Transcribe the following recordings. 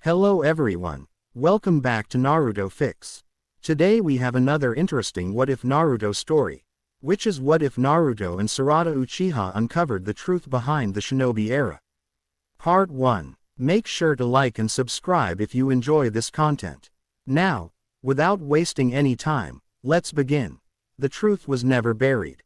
Hello everyone. Welcome back to Naruto Fix. Today we have another interesting What If Naruto story, which is what if Naruto and Sarada Uchiha uncovered the truth behind the Shinobi era. Part 1. Make sure to like and subscribe if you enjoy this content. Now, without wasting any time, let's begin. The truth was never buried.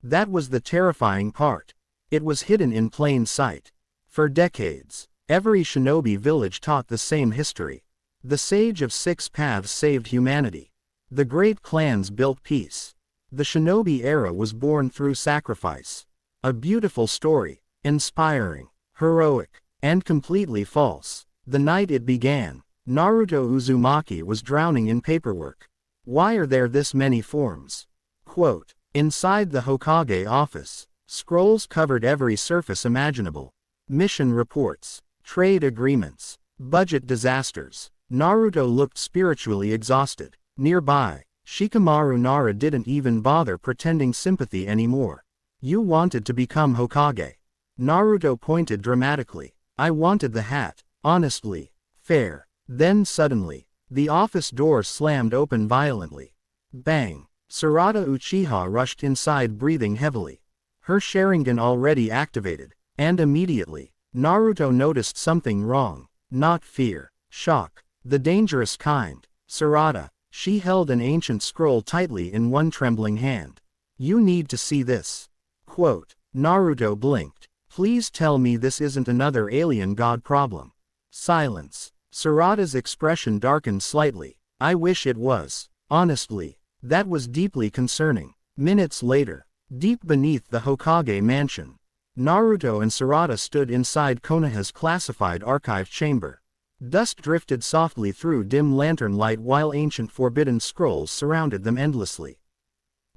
That was the terrifying part. It was hidden in plain sight. For decades, every shinobi village taught the same history. The Sage of Six Paths saved humanity. The great clans built peace. The shinobi era was born through sacrifice. A beautiful story, inspiring, heroic, and completely false. The night it began, Naruto Uzumaki was drowning in paperwork. Why are there this many forms? Quote, inside the Hokage office, scrolls covered every surface imaginable. Mission reports, trade agreements, budget disasters. Naruto looked spiritually exhausted. Nearby, Shikamaru Nara didn't even bother pretending sympathy anymore. You wanted to become Hokage. Naruto pointed dramatically. I wanted the hat, honestly, fair. Then suddenly, the office door slammed open violently. Bang! Sarada Uchiha rushed inside breathing heavily. Her Sharingan already activated, and immediately, Naruto noticed something wrong. Not fear, shock, the dangerous kind. Sarada, she held an ancient scroll tightly in one trembling hand. You need to see this. Quote, Naruto blinked. Please tell me this isn't another alien god problem. Silence. Sarada's expression darkened slightly. I wish it was. Honestly, that was deeply concerning. Minutes later, deep beneath the Hokage mansion, Naruto and Sarada stood inside Konoha's classified archive chamber. Dust drifted softly through dim lantern light while ancient forbidden scrolls surrounded them endlessly.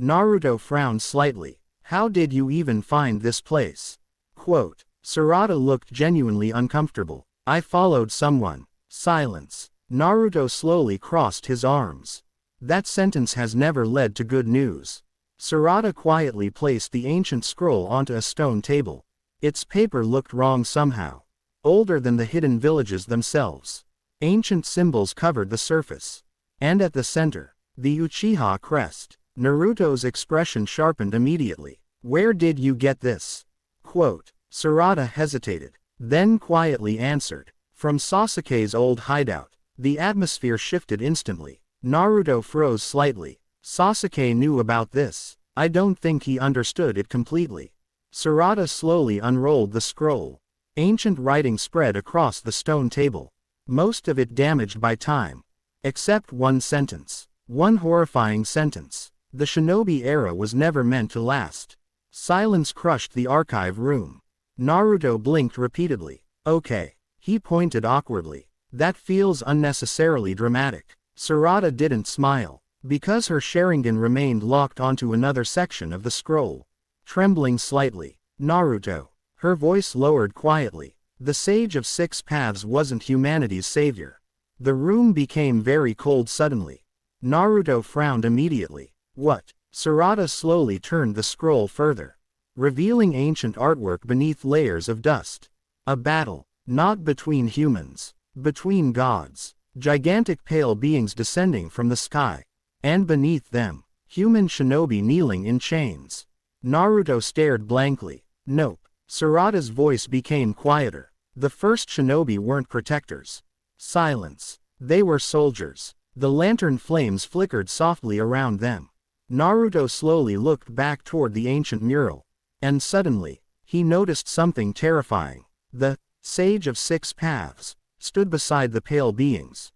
Naruto frowned slightly. How did you even find this place? Quote, Sarada looked genuinely uncomfortable. I followed someone. Silence. Naruto slowly crossed his arms. That sentence has never led to good news. Sarada quietly placed the ancient scroll onto a stone table. Its paper looked wrong somehow. Older than the hidden villages themselves. Ancient symbols covered the surface. And at the center, the Uchiha crest. Naruto's expression sharpened immediately. Where did you get this? Quote, Sarada hesitated, then quietly answered. From Sasuke's old hideout. The atmosphere shifted instantly. Naruto froze slightly. Sasuke knew about this. I don't think he understood it completely. Sarada slowly unrolled the scroll. Ancient writing spread across the stone table. Most of it damaged by time. Except one sentence. One horrifying sentence. The shinobi era was never meant to last. Silence crushed the archive room. Naruto blinked repeatedly. Okay. He pointed awkwardly. That feels unnecessarily dramatic. Sarada didn't smile. Because her Sharingan remained locked onto another section of the scroll. Trembling slightly, Naruto. Her voice lowered quietly. The Sage of Six Paths wasn't humanity's savior. The room became very cold suddenly. Naruto frowned immediately. What? Sarada slowly turned the scroll further, revealing ancient artwork beneath layers of dust. A battle, not between humans, between gods. Gigantic pale beings descending from the sky. And beneath them, human shinobi kneeling in chains. Naruto stared blankly. Nope. Sarada's voice became quieter. The first shinobi weren't protectors. Silence. They were soldiers. The lantern flames flickered softly around them. Naruto slowly looked back toward the ancient mural. And suddenly, he noticed something terrifying. The Sage of Six Paths stood beside the pale beings.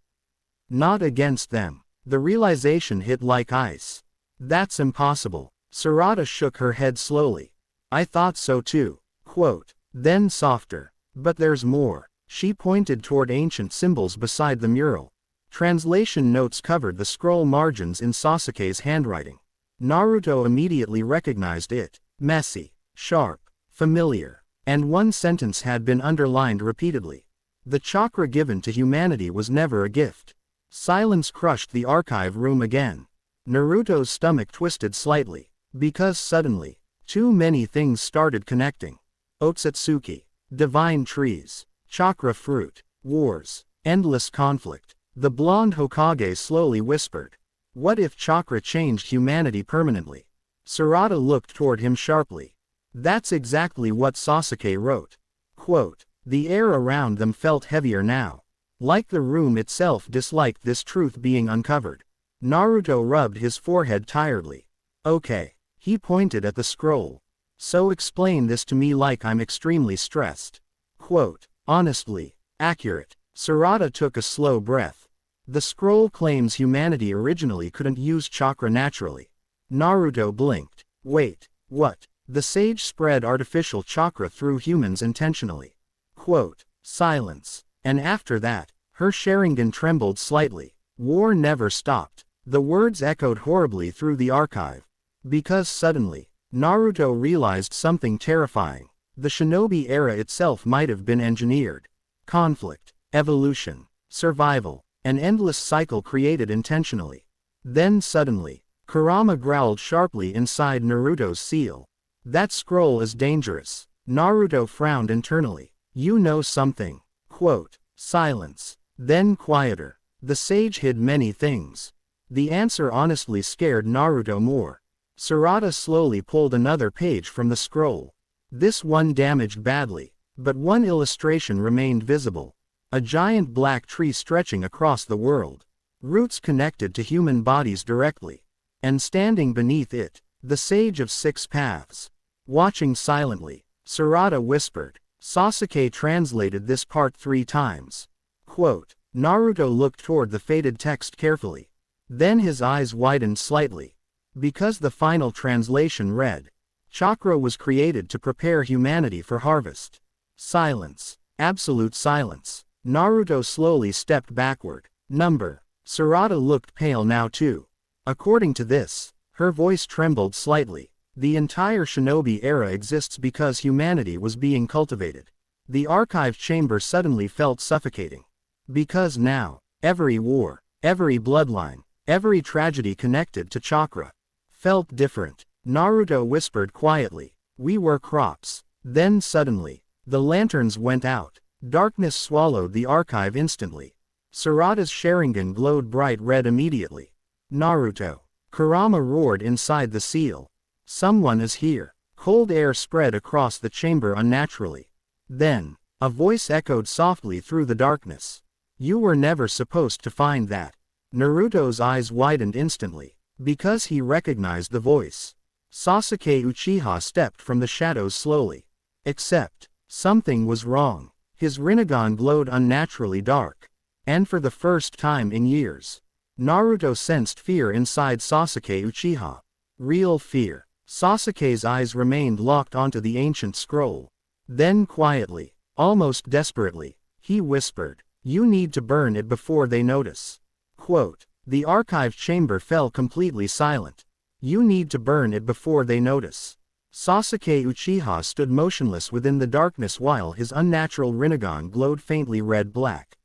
Not against them. The realization hit like ice. That's impossible. Sarada shook her head slowly. I thought so too. Quote, then softer. But there's more. She pointed toward ancient symbols beside the mural. Translation notes covered the scroll margins in Sasuke's handwriting. Naruto immediately recognized it. Messy, sharp, familiar. And one sentence had been underlined repeatedly. The chakra given to humanity was never a gift. Silence crushed the archive room again. Naruto's stomach twisted slightly. Because suddenly, too many things started connecting. Otsutsuki, divine trees, chakra fruit, wars, Endless conflict. The blonde Hokage slowly whispered. What if chakra changed humanity permanently? Sarada looked toward him sharply. That's exactly what Sasuke wrote. Quote, the air around them felt heavier now. Like the room itself disliked this truth being uncovered. Naruto rubbed his forehead tiredly. Okay. He pointed at the scroll. So explain this to me like I'm extremely stressed. Quote, honestly, accurate. Sarada took a slow breath. The scroll claims humanity originally couldn't use chakra naturally. Naruto blinked. Wait, what? The sage spread artificial chakra through humans intentionally. Quote, silence. And after that, her Sharingan trembled slightly. War never stopped. The words echoed horribly through the archive. Because suddenly, Naruto realized something terrifying. The Shinobi era itself might have been engineered. Conflict, evolution, survival, an endless cycle created intentionally. Then suddenly, Kurama growled sharply inside Naruto's seal. That scroll is dangerous. Naruto frowned internally. You know something. Quote, silence. Then quieter. The sage hid many things. The answer honestly scared Naruto more. Sarada slowly pulled another page from the scroll. This one damaged badly, but one illustration remained visible. A giant black tree stretching across the world. Roots connected to human bodies directly. And standing beneath it, the Sage of Six Paths. Watching silently, Sarada whispered. Sasuke translated this part 3 times. Quote, Naruto looked toward the faded text carefully. Then his eyes widened slightly. Because the final translation read, chakra was created to prepare humanity for harvest. Silence. Absolute silence. Naruto slowly stepped backward. Number. Sarada looked pale now too. According to this, her voice trembled slightly. The entire Shinobi era exists because humanity was being cultivated. The archive chamber suddenly felt suffocating. Because now, every war, every bloodline, every tragedy connected to chakra felt different. Naruto whispered quietly, we were crops. Then suddenly, the lanterns went out. Darkness swallowed the archive instantly. Sarada's Sharingan glowed bright red immediately. Naruto. Kurama roared inside the seal. Someone is here. Cold air spread across the chamber unnaturally. Then, a voice echoed softly through the darkness. You were never supposed to find that. Naruto's eyes widened instantly. Because he recognized the voice. Sasuke Uchiha stepped from the shadows slowly. Except, something was wrong. His Rinnegan glowed unnaturally dark. And for the first time in years, Naruto sensed fear inside Sasuke Uchiha. Real fear. Sasuke's eyes remained locked onto the ancient scroll. Then quietly, almost desperately, he whispered, you need to burn it before they notice. Quote, the archive chamber fell completely silent. You need to burn it before they notice. Sasuke Uchiha stood motionless within the darkness while his unnatural Rinnegan glowed faintly red-black.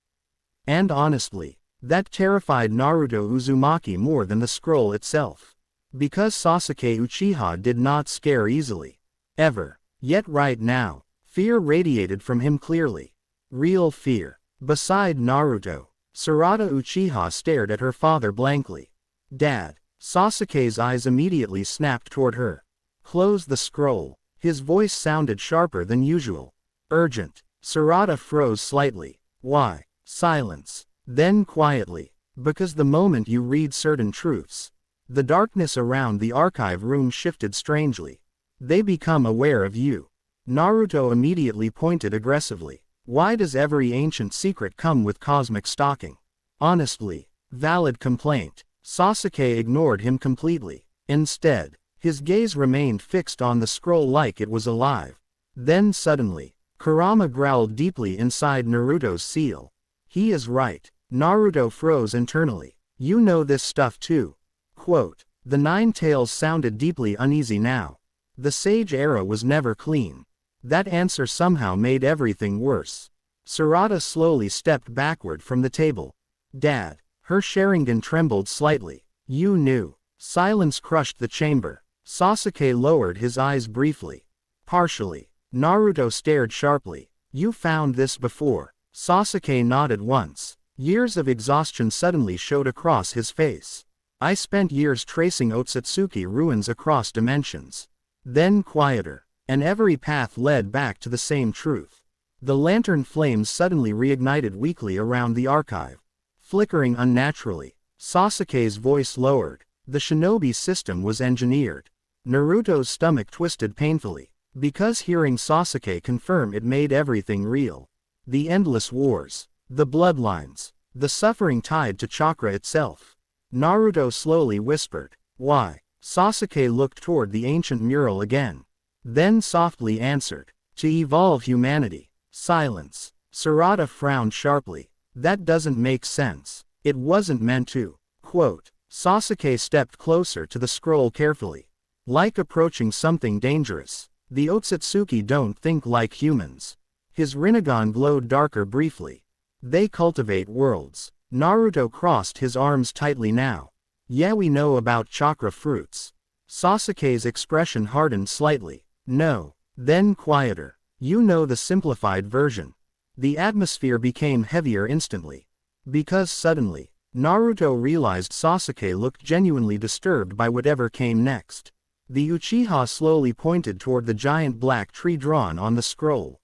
And honestly, that terrified Naruto Uzumaki more than the scroll itself. Because Sasuke Uchiha did not scare easily. Ever. Yet right now, fear radiated from him clearly. Real fear. Beside Naruto, Sarada Uchiha stared at her father blankly. Dad. Sasuke's eyes immediately snapped toward her. Close the scroll. His voice sounded sharper than usual. Urgent. Sarada froze slightly. Why? Silence. Then quietly. Because the moment you read certain truths, the darkness around the archive room shifted strangely. They become aware of you. Naruto immediately pointed aggressively. Why does every ancient secret come with cosmic stalking? Honestly, valid complaint. Sasuke ignored him completely. Instead, his gaze remained fixed on the scroll like it was alive. Then suddenly, Kurama growled deeply inside Naruto's seal. He is right. Naruto froze internally. You know this stuff too. Quote, the Nine Tails sounded deeply uneasy now. The Sage era was never clean. That answer somehow made everything worse. Sarada slowly stepped backward from the table. Dad. Her Sharingan trembled slightly. You knew. Silence crushed the chamber. Sasuke lowered his eyes briefly. Partially. Naruto stared sharply. You found this before. Sasuke nodded once. Years of exhaustion suddenly showed across his face. I spent years tracing Otsutsuki ruins across dimensions. Then quieter. And every path led back to the same truth. The lantern flames suddenly reignited weakly around the archive. Flickering unnaturally. Sasuke's voice lowered. The shinobi system was engineered. Naruto's stomach twisted painfully. Because hearing Sasuke confirm it made everything real. The endless wars. The bloodlines. The suffering tied to chakra itself. Naruto slowly whispered, "Why?" Sasuke looked toward the ancient mural again. Then softly answered, "To evolve humanity." Silence. Sarada frowned sharply. "That doesn't make sense. It wasn't meant to." Quote. Sasuke stepped closer to the scroll carefully. Like approaching something dangerous. The Otsutsuki don't think like humans. His Rinnegan glowed darker briefly. They cultivate worlds. Naruto crossed his arms tightly now. Yeah, we know about chakra fruits. Sasuke's expression hardened slightly. No. Then quieter. You know the simplified version. The atmosphere became heavier instantly. Because suddenly, Naruto realized Sasuke looked genuinely disturbed by whatever came next. The Uchiha slowly pointed toward the giant black tree drawn on the scroll.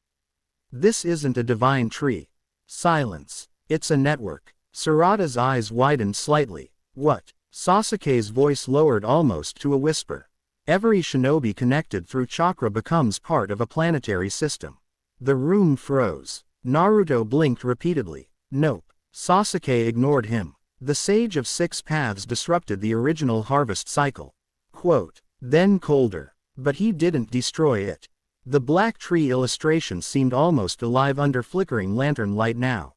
"This isn't a divine tree." Silence. "It's a network." Sarada's eyes widened slightly. "What?" Sasuke's voice lowered almost to a whisper. "Every shinobi connected through chakra becomes part of a planetary system." The room froze. Naruto blinked repeatedly. "Nope." Sasuke ignored him. "The Sage of Six Paths disrupted the original harvest cycle." Quote. Then colder. "But he didn't destroy it." The black tree illustration seemed almost alive under flickering lantern light now.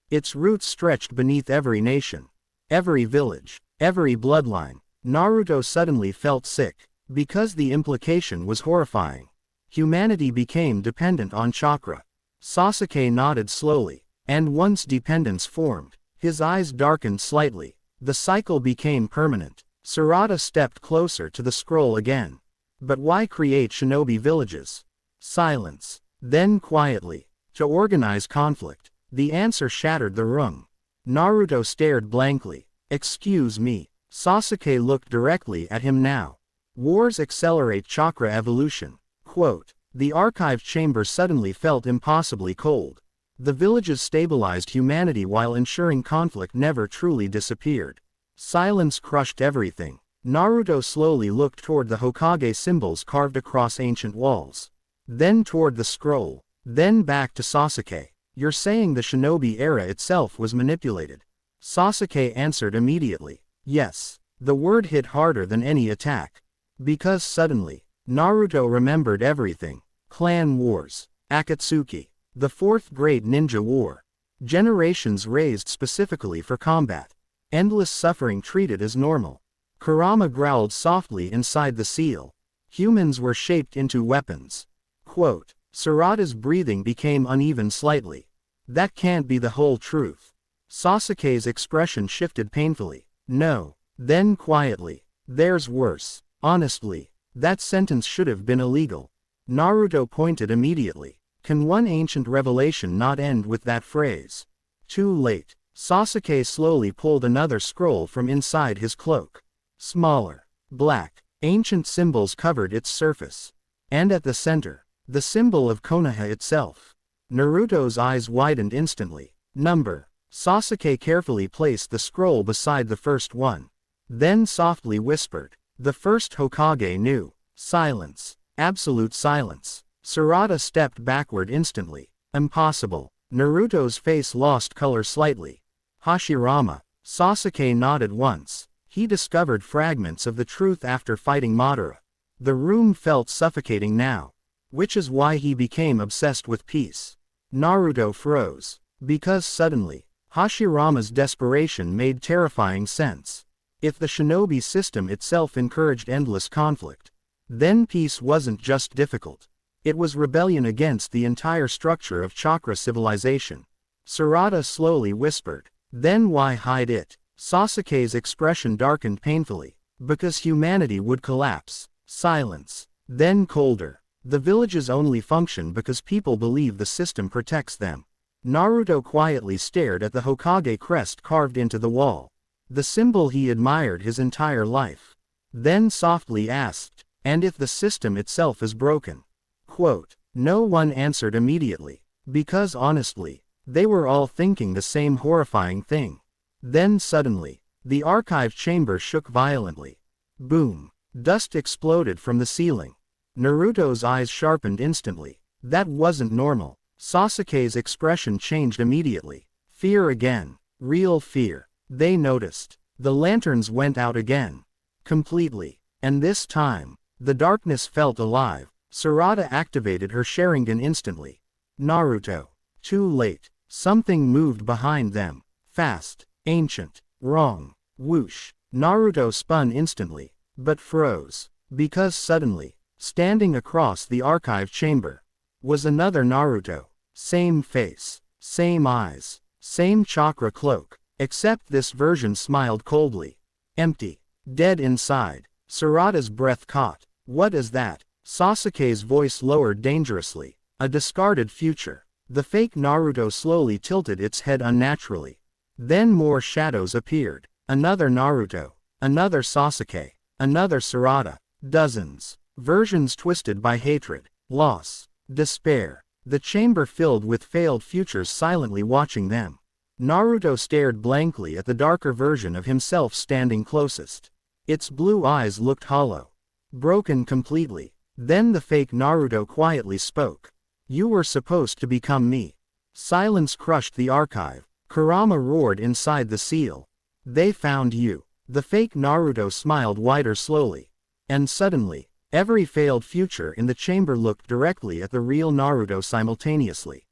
Its roots stretched beneath every nation. Every village. Every bloodline. Naruto suddenly felt sick. Because the implication was horrifying. Humanity became dependent on chakra. Sasuke nodded slowly. And once dependence formed, his eyes darkened slightly. The cycle became permanent. Sarada stepped closer to the scroll again. "But why create shinobi villages?" Silence. Then quietly. "To organize conflict." The answer shattered the room. Naruto stared blankly. "Excuse me." Sasuke looked directly at him now. "Wars accelerate chakra evolution." Quote. The archive chamber suddenly felt impossibly cold. The villages stabilized humanity while ensuring conflict never truly disappeared. Silence crushed everything. Naruto slowly looked toward the Hokage symbols carved across ancient walls. Then toward the scroll. Then back to Sasuke. "You're saying the shinobi era itself was manipulated?" Sasuke answered immediately. "Yes." The word hit harder than any attack. Because suddenly, Naruto remembered everything. Clan wars. Akatsuki. The Fourth Great Ninja War. Generations raised specifically for combat. Endless suffering treated as normal. Kurama growled softly inside the seal. Humans were shaped into weapons. Quote. Sarada's breathing became uneven slightly. "That can't be the whole truth." Sasuke's expression shifted painfully. "No." Then quietly. "There's worse. Honestly, that sentence should have been illegal." Naruto pointed immediately. "Can one ancient revelation not end with that phrase?" Too late. Sasuke slowly pulled another scroll from inside his cloak. Smaller. Black. Ancient symbols covered its surface. And at the center, the symbol of Konoha itself. Naruto's eyes widened instantly. Number. Sasuke carefully placed the scroll beside the first one. Then softly whispered. "The first Hokage knew." Silence. Absolute silence. Sarada stepped backward instantly. "Impossible." Naruto's face lost color slightly. "Hashirama." Sasuke nodded once. He discovered fragments of the truth after fighting Madara. The room felt suffocating now. Which is why he became obsessed with peace. Naruto froze. Because suddenly, Hashirama's desperation made terrifying sense. If the shinobi system itself encouraged endless conflict, then peace wasn't just difficult. It was rebellion against the entire structure of chakra civilization. Sarada slowly whispered. "Then why hide it?" Sasuke's expression darkened painfully. "Because humanity would collapse." Silence. Then colder. "The villages only function because people believe the system protects them." Naruto quietly stared at the Hokage crest carved into the wall, the symbol he admired his entire life. Then softly asked, "And if the system itself is broken?" Quote. No one answered immediately, because honestly, they were all thinking the same horrifying thing. Then suddenly, the archive chamber shook violently. Boom! Dust exploded from the ceiling. Naruto's eyes sharpened instantly. That wasn't normal. Sasuke's expression changed immediately. Fear again. Real fear. They noticed. The lanterns went out again. Completely. And this time, the darkness felt alive. Sarada activated her Sharingan instantly. Naruto. Too late. Something moved behind them. Fast. Ancient. Wrong. Whoosh. Naruto spun instantly, but froze. Because suddenly, standing across the archive chamber, was another Naruto. Same face. Same eyes. Same chakra cloak. Except this version smiled coldly. Empty. Dead inside. Sarada's breath caught. What is that? Sasuke's voice lowered dangerously. A discarded future. The fake Naruto slowly tilted its head unnaturally. Then more shadows appeared. Another Naruto. Another Sasuke. Another Sarada. Dozens. Versions twisted by hatred, loss, despair. The chamber filled with failed futures silently watching them. Naruto stared blankly at the darker version of himself standing closest. Its blue eyes looked hollow. Broken completely. Then the fake Naruto quietly spoke. You were supposed to become me. Silence crushed the archive. Kurama roared inside the seal. They found you. The fake Naruto smiled wider slowly. And suddenly, every failed future in the chamber looked directly at the real Naruto simultaneously.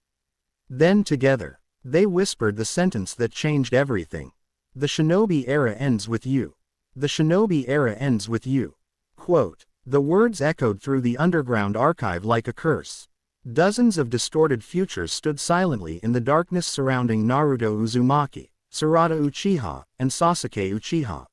Then together, they whispered the sentence that changed everything. The Shinobi era ends with you. The Shinobi era ends with you. Quote. The words echoed through the underground archive like a curse. Dozens of distorted futures stood silently in the darkness surrounding Naruto Uzumaki, Sarada Uchiha, and Sasuke Uchiha.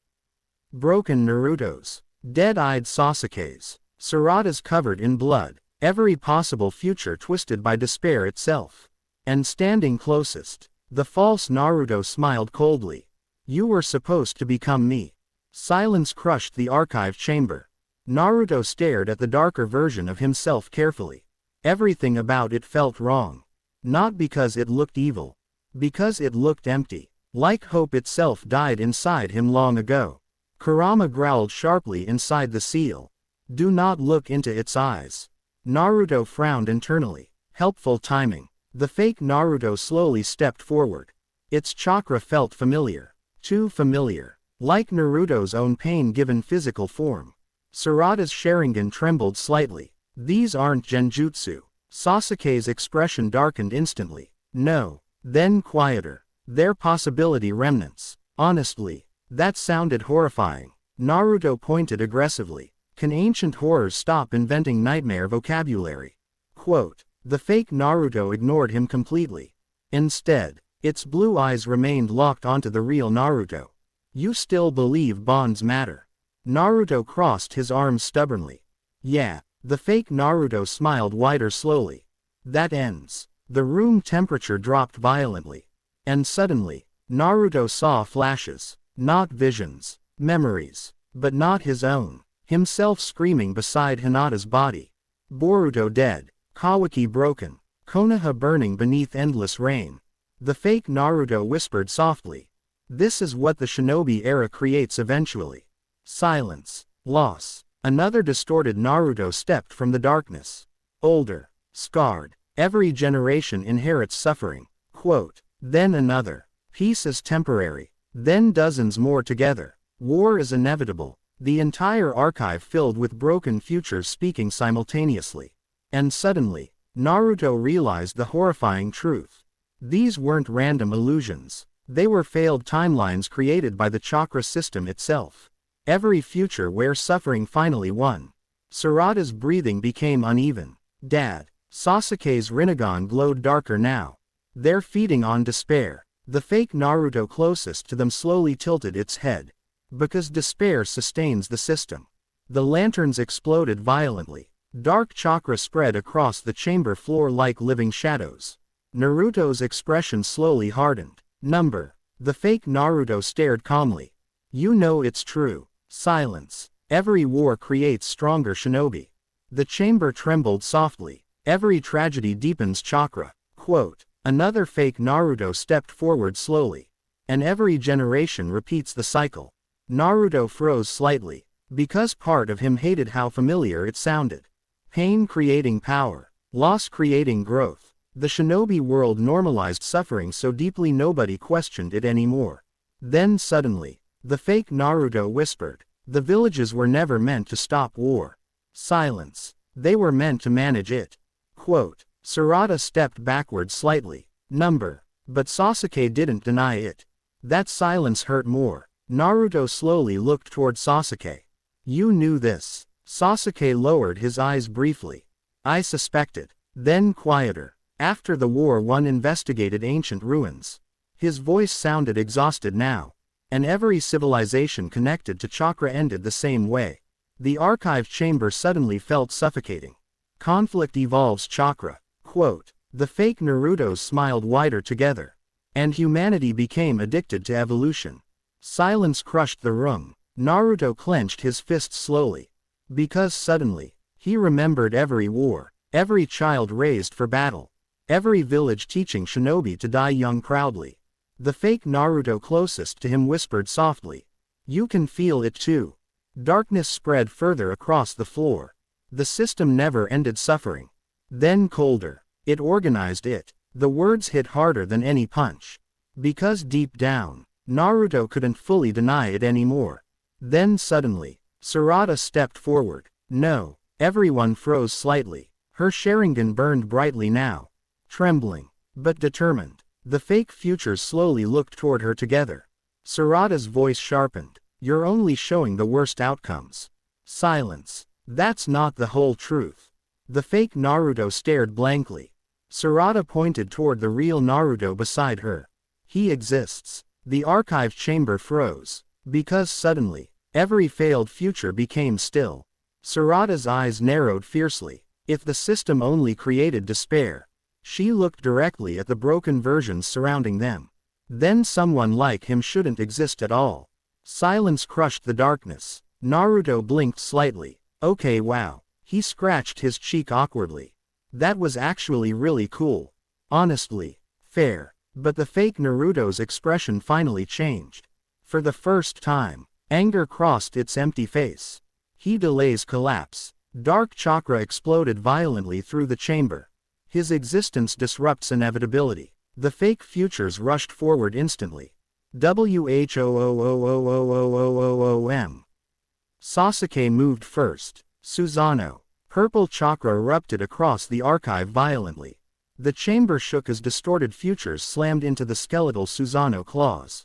Broken Narutos. Dead-eyed Sasukes. Sarada's covered in blood. Every possible future twisted by despair itself. And standing closest, the false Naruto smiled coldly. You were supposed to become me. Silence crushed the archive chamber. Naruto stared at the darker version of himself carefully. Everything about it felt wrong. Not because it looked evil. Because it looked empty. Like hope itself died inside him long ago. Kurama growled sharply inside the seal. Do not look into its eyes. Naruto frowned internally. Helpful timing. The fake Naruto slowly stepped forward. Its chakra felt familiar. Too familiar. Like Naruto's own pain-given physical form. Sarada's Sharingan trembled slightly. These aren't genjutsu. Sasuke's expression darkened instantly. No. Then quieter. They're possibility remnants. Honestly, that sounded horrifying. Naruto pointed aggressively. Can ancient horrors stop inventing nightmare vocabulary? Quote. The fake Naruto ignored him completely. Instead, its blue eyes remained locked onto the real Naruto. You still believe bonds matter? Naruto crossed his arms stubbornly. Yeah. The fake Naruto smiled wider slowly. That ends. The room temperature dropped violently. And suddenly, Naruto saw flashes. Not visions. Memories. But not his own. Himself screaming beside Hinata's body. Boruto dead. Kawaki broken. Konoha burning beneath endless rain. The fake Naruto whispered softly. This is what the Shinobi era creates eventually. Silence. Loss. Another distorted Naruto stepped from the darkness. Older. Scarred. Every generation inherits suffering. Quote. Then another. Peace is temporary. Then dozens more together. War is inevitable. The entire archive filled with broken futures speaking simultaneously. And suddenly, Naruto realized the horrifying truth. These weren't random illusions. They were failed timelines created by the chakra system itself. Every future where suffering finally won. Sarada's breathing became uneven. Dad. Sasuke's Rinnegan glowed darker now. They're feeding on despair. The fake Naruto closest to them slowly tilted its head. Because despair sustains the system. The lanterns exploded violently. Dark chakra spread across the chamber floor like living shadows. Naruto's expression slowly hardened. Number. The fake Naruto stared calmly. You know it's true. Silence. Every war creates stronger shinobi. The chamber trembled softly. Every tragedy deepens chakra. Quote. Another fake Naruto stepped forward slowly. And every generation repeats the cycle. Naruto froze slightly. Because part of him hated how familiar it sounded. Pain creating power. Loss creating growth. The shinobi world normalized suffering so deeply nobody questioned it anymore. Then suddenly, the fake Naruto whispered, the villages were never meant to stop war. Silence. They were meant to manage it. Quote. Sarada stepped backward slightly. Number. But Sasuke didn't deny it. That silence hurt more. Naruto slowly looked toward Sasuke. You knew this. Sasuke lowered his eyes briefly. I suspected. Then quieter. After the war one investigated ancient ruins. His voice sounded exhausted now. And every civilization connected to chakra ended the same way. The archive chamber suddenly felt suffocating. Conflict evolves chakra. Quote. The fake Narutos smiled wider together. And humanity became addicted to evolution. Silence crushed the room. Naruto clenched his fists slowly. Because suddenly, he remembered every war, every child raised for battle, every village teaching shinobi to die young proudly. The fake Naruto closest to him whispered softly. You can feel it too. Darkness spread further across the floor. The system never ended suffering. Then colder. It organized it. The words hit harder than any punch. Because deep down, Naruto couldn't fully deny it anymore. Then suddenly, Sarada stepped forward. No. Everyone froze slightly. Her Sharingan burned brightly now. Trembling, but determined, the fake futures slowly looked toward her together. Sarada's voice sharpened. You're only showing the worst outcomes. Silence. That's not the whole truth. The fake Naruto stared blankly. Sarada pointed toward the real Naruto beside her. He exists. The archive chamber froze. Because suddenly, every failed future became still. Sarada's eyes narrowed fiercely. If the system only created despair. She looked directly at the broken versions surrounding them. Then someone like him shouldn't exist at all. Silence crushed the darkness. Naruto blinked slightly. Okay, wow. He scratched his cheek awkwardly. That was actually really cool. Honestly. Fair. But the fake Naruto's expression finally changed. For the first time, anger crossed its empty face. He delays collapse. Dark chakra exploded violently through the chamber. His existence disrupts inevitability. The fake futures rushed forward instantly. WHOOOOOOOOOOM. Sasuke moved first. Susanoo. Purple chakra erupted across the archive violently. The chamber shook as distorted futures slammed into the skeletal Susanoo claws.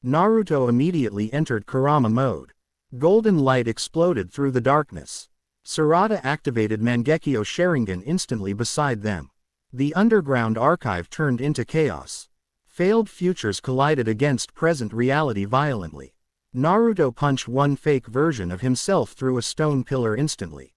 Naruto immediately entered Kurama mode. Golden light exploded through the darkness. Sarada activated Mangekyo Sharingan instantly beside them. The underground archive turned into chaos. Failed futures collided against present reality violently. Naruto punched one fake version of himself through a stone pillar instantly.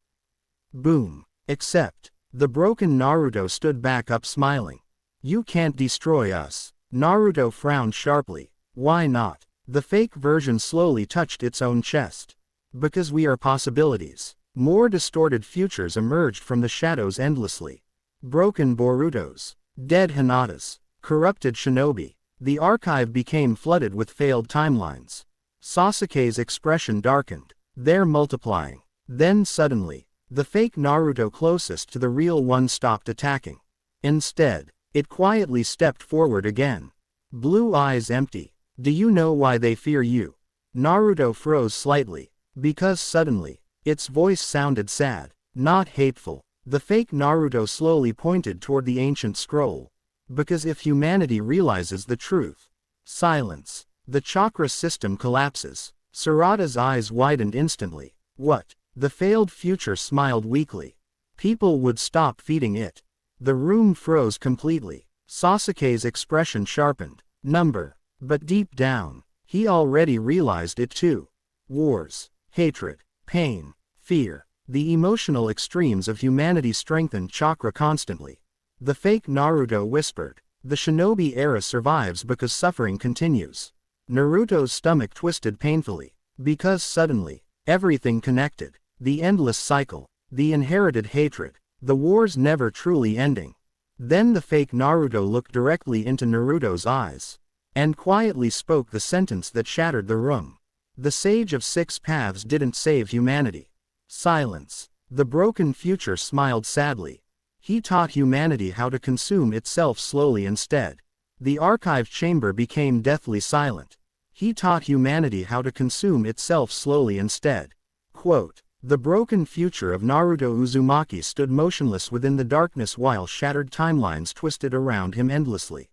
Boom. Except, the broken Naruto stood back up smiling. You can't destroy us. Naruto frowned sharply. Why not? The fake version slowly touched its own chest. Because we are possibilities. More distorted futures emerged from the shadows endlessly. Broken Borutos. Dead Hinatas. Corrupted shinobi. The archive became flooded with failed timelines. Sasuke's expression darkened. They're multiplying. Then suddenly, the fake Naruto closest to the real one stopped attacking. Instead, it quietly stepped forward again. Blue eyes empty. Do you know why they fear you? Naruto froze slightly. Because suddenly, its voice sounded sad, not hateful. The fake Naruto slowly pointed toward the ancient scroll. Because if humanity realizes the truth. Silence. The chakra system collapses. Sarada's eyes widened instantly. What? The failed future smiled weakly. People would stop feeding it. The room froze completely. Sasuke's expression sharpened. Number. But deep down, he already realized it too. Wars, hatred, pain, fear. The emotional extremes of humanity strengthened chakra constantly. The fake Naruto whispered. The Shinobi era survives because suffering continues. Naruto's stomach twisted painfully. Because suddenly, everything connected. The endless cycle. The inherited hatred. The wars never truly ending. Then the fake Naruto looked directly into Naruto's eyes. And quietly spoke the sentence that shattered the room. The Sage of Six Paths didn't save humanity. Silence. The broken future smiled sadly. He taught humanity how to consume itself slowly instead. The archive chamber became deathly silent. He taught humanity how to consume itself slowly instead. Quote, the broken future of Naruto Uzumaki stood motionless within the darkness while shattered timelines twisted around him endlessly.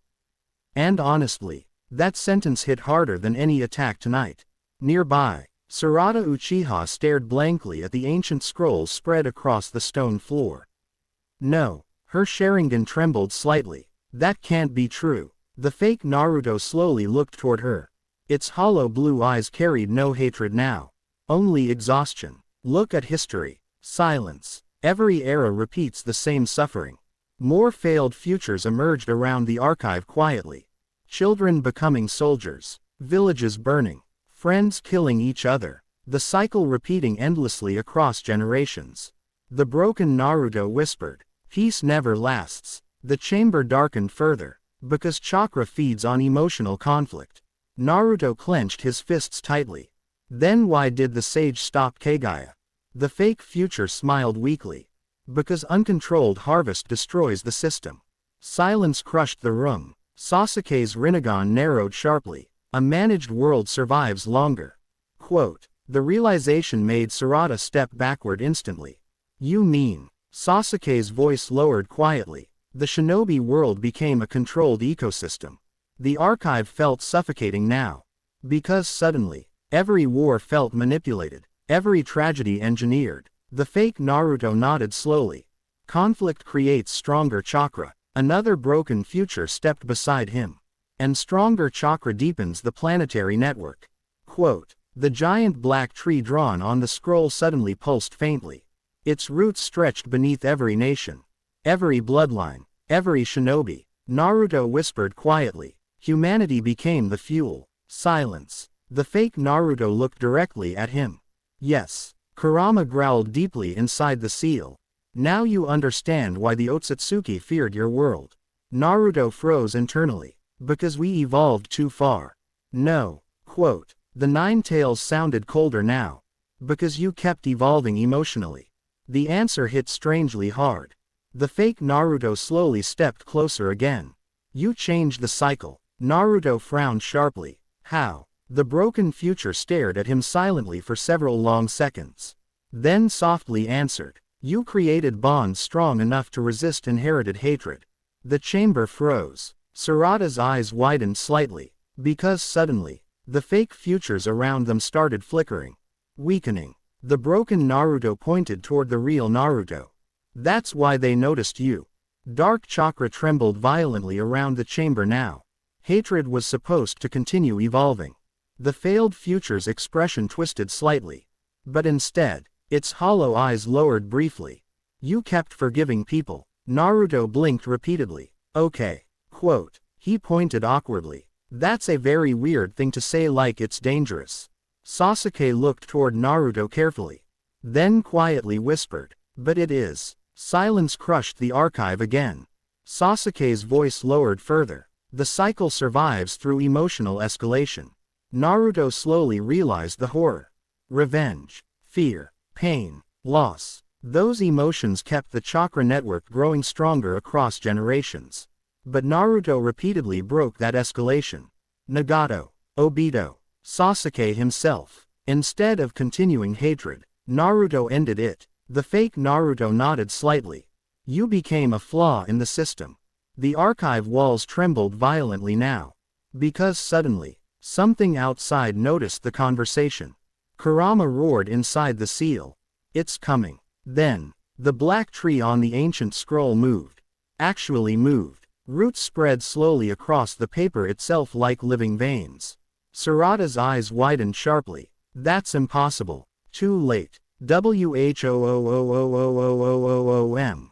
And honestly, that sentence hit harder than any attack tonight. Nearby, Sarada Uchiha stared blankly at the ancient scrolls spread across the stone floor. No, her Sharingan trembled slightly. That can't be true. The fake Naruto slowly looked toward her. Its hollow blue eyes carried no hatred now. Only exhaustion. Look at history. Silence. Every era repeats the same suffering. More failed futures emerged around the archive quietly. Children becoming soldiers. Villages burning. Friends killing each other. The cycle repeating endlessly across generations. The broken Naruto whispered, peace never lasts. The chamber darkened further. Because chakra feeds on emotional conflict. Naruto clenched his fists tightly. Then why did the sage stop Kagaya? The fake future smiled weakly. Because uncontrolled harvest destroys the system. Silence crushed the room. Sasuke's Rinnegan narrowed sharply. A managed world survives longer. Quote, the realization made Sarada step backward instantly. You mean? Sasuke's voice lowered quietly. The shinobi world became a controlled ecosystem. The archive felt suffocating now. Because suddenly, every war felt manipulated, every tragedy engineered. The fake Naruto nodded slowly. Conflict creates stronger chakra. Another broken future stepped beside him. And stronger chakra deepens the planetary network. Quote, the giant black tree drawn on the scroll suddenly pulsed faintly. Its roots stretched beneath every nation. Every bloodline. Every shinobi. Naruto whispered quietly. Humanity became the fuel. Silence. The fake Naruto looked directly at him. Yes. Kurama growled deeply inside the seal. Now you understand why the Otsutsuki feared your world. Naruto froze internally. Because we evolved too far. No. Quote, the Nine Tails sounded colder now. Because you kept evolving emotionally. The answer hit strangely hard. The fake Naruto slowly stepped closer again. You changed the cycle. Naruto frowned sharply. How? The broken future stared at him silently for several long seconds. Then softly answered. You created bonds strong enough to resist inherited hatred. The chamber froze. Sarada's eyes widened slightly. Because suddenly, the fake futures around them started flickering. Weakening. The broken Naruto pointed toward the real Naruto. That's why they noticed you. Dark chakra trembled violently around the chamber now. Hatred was supposed to continue evolving. The failed future's expression twisted slightly. But instead, its hollow eyes lowered briefly. You kept forgiving people. Naruto blinked repeatedly. Okay. Quote, he pointed awkwardly. That's a very weird thing to say, like it's dangerous. Sasuke looked toward Naruto carefully. Then quietly whispered, but it is. Silence crushed the archive again. Sasuke's voice lowered further. The cycle survives through emotional escalation. Naruto slowly realized the horror. Revenge, fear, pain, loss. Those emotions kept the chakra network growing stronger across generations. But Naruto repeatedly broke that escalation. Nagato, Obito, Sasuke himself. Instead of continuing hatred, Naruto ended it. The fake Naruto nodded slightly. You became a flaw in the system. The archive walls trembled violently now. Because suddenly, something outside noticed the conversation. Kurama roared inside the seal. It's coming. Then, the black tree on the ancient scroll moved. Actually moved. Roots spread slowly across the paper itself like living veins. Sarada's eyes widened sharply. That's impossible. Too late. WHOOOOOOOOOOM.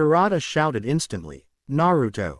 Sarada shouted instantly, Naruto.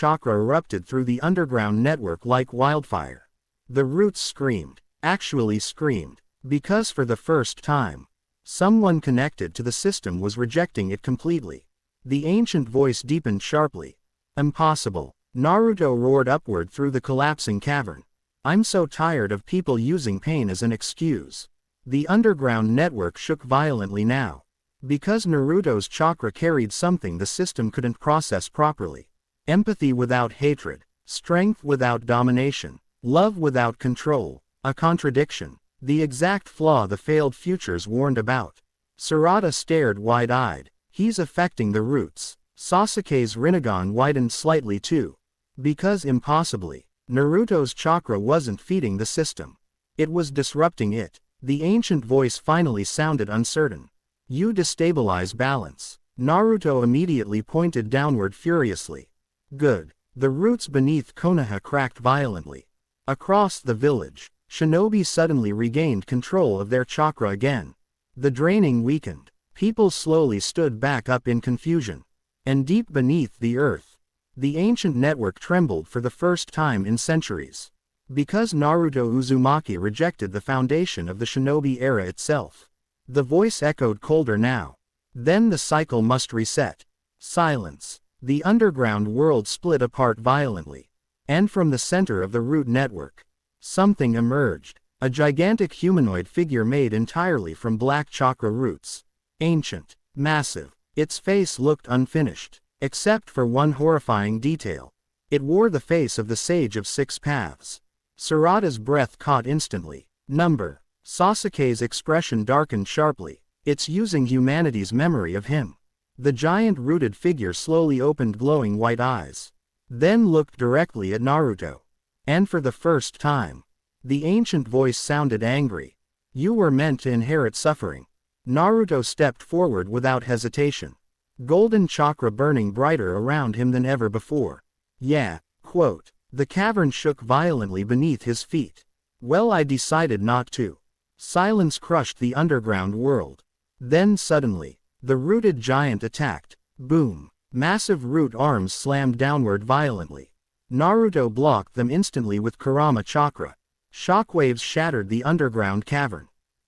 chakra erupted through the underground network like wildfire. The roots screamed, actually screamed, because for the first time, someone connected to the system was rejecting it completely. The ancient voice deepened sharply. Impossible. Naruto roared upward through the collapsing cavern. I'm so tired of people using pain as an excuse. The underground network shook violently now. Because Naruto's chakra carried something the system couldn't process properly. Empathy without hatred, strength without domination, love without control. A contradiction. The exact flaw the failed futures warned about. Sarada stared wide-eyed. He's affecting the roots. Sasuke's Rinnegan widened slightly too. Because impossibly, Naruto's chakra wasn't feeding the system. It was disrupting it. The ancient voice finally sounded uncertain. You destabilize balance. Naruto immediately pointed downward furiously. Good. The roots beneath Konoha cracked violently. Across the village, Shinobi suddenly regained control of their chakra again. The draining weakened. People slowly stood back up in confusion. And deep beneath the earth, the ancient network trembled for the first time in centuries. Because Naruto Uzumaki rejected the foundation of the Shinobi era itself. The voice echoed colder now. Then the cycle must reset. Silence. The underground world split apart violently. And from the center of the root network, something emerged. A gigantic humanoid figure made entirely from black chakra roots. Ancient. Massive. Its face looked unfinished. Except for one horrifying detail. It wore the face of the Sage of Six Paths. Sarada's breath caught instantly. Number. Sasuke's expression darkened sharply. It's using humanity's memory of him. The giant rooted figure slowly opened glowing white eyes. Then looked directly at Naruto. And for the first time, the ancient voice sounded angry. You were meant to inherit suffering. Naruto stepped forward without hesitation. Golden chakra burning brighter around him than ever before. Yeah, quote. The cavern shook violently beneath his feet. Well, I decided not to. Silence crushed the underground world. Then suddenly, the rooted giant attacked. Boom. Massive root arms slammed downward violently. Naruto blocked them instantly with Kurama chakra. Shockwaves shattered the underground cavern.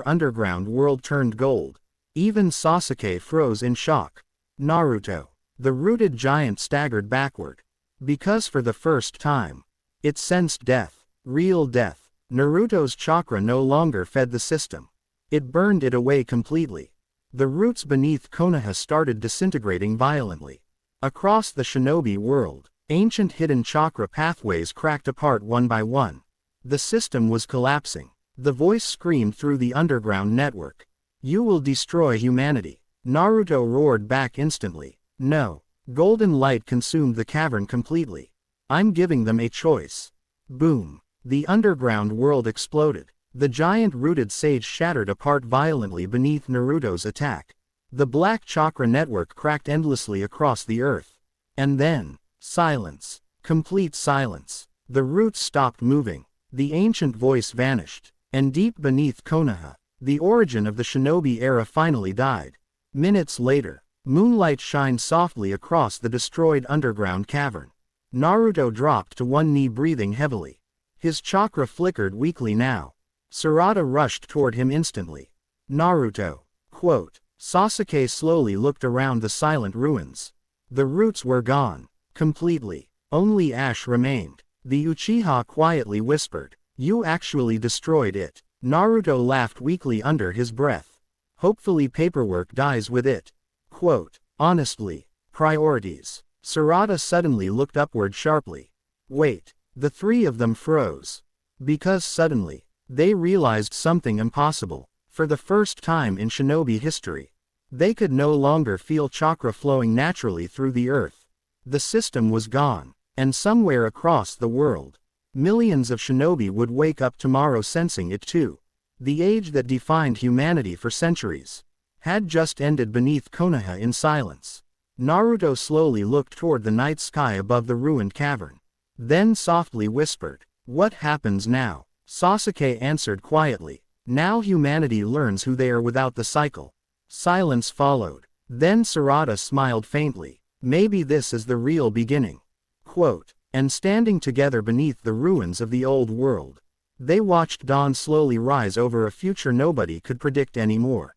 entire underground world turned gold. Even Sasuke froze in shock. Naruto. The rooted giant staggered backward. Because for the first time, it sensed death. Real death. Naruto's chakra no longer fed the system. It burned it away completely. The roots beneath Konoha started disintegrating violently. Across the shinobi world, ancient hidden chakra pathways cracked apart one by one. The system was collapsing. The voice screamed through the underground network. "You will destroy humanity." Naruto roared back instantly. "No." Golden light consumed the cavern completely. "I'm giving them a choice." Boom. The underground world exploded. The giant rooted sage shattered apart violently beneath Naruto's attack. The black chakra network cracked endlessly across the earth. And then, silence. Complete silence. The roots stopped moving. The ancient voice vanished. And deep beneath Konoha, the origin of the shinobi era finally died. Minutes later, moonlight shined softly across the destroyed underground cavern. Naruto dropped to one knee, breathing heavily. His chakra flickered weakly now. Sarada rushed toward him instantly. "Naruto." Quote. Sasuke slowly looked around the silent ruins. The roots were gone. Completely. Only ash remained. The Uchiha quietly whispered, "You actually destroyed it." Naruto laughed weakly under his breath. "Hopefully paperwork dies with it." Quote. "Honestly. Priorities." Sarada suddenly looked upward sharply. "Wait." The three of them froze. Because suddenly, they realized something impossible. For the first time in shinobi history, they could no longer feel chakra flowing naturally through the earth. The system was gone. And somewhere across the world, millions of shinobi would wake up tomorrow sensing it too. The age that defined humanity for centuries had just ended beneath Konoha in silence. Naruto slowly looked toward the night sky above the ruined cavern. Then softly whispered, "What happens now?" Sasuke answered quietly, "Now humanity learns who they are without the cycle." Silence followed. Then Sarada smiled faintly. "Maybe this is the real beginning." Quote. And standing together beneath the ruins of the old world, they watched dawn slowly rise over a future nobody could predict anymore.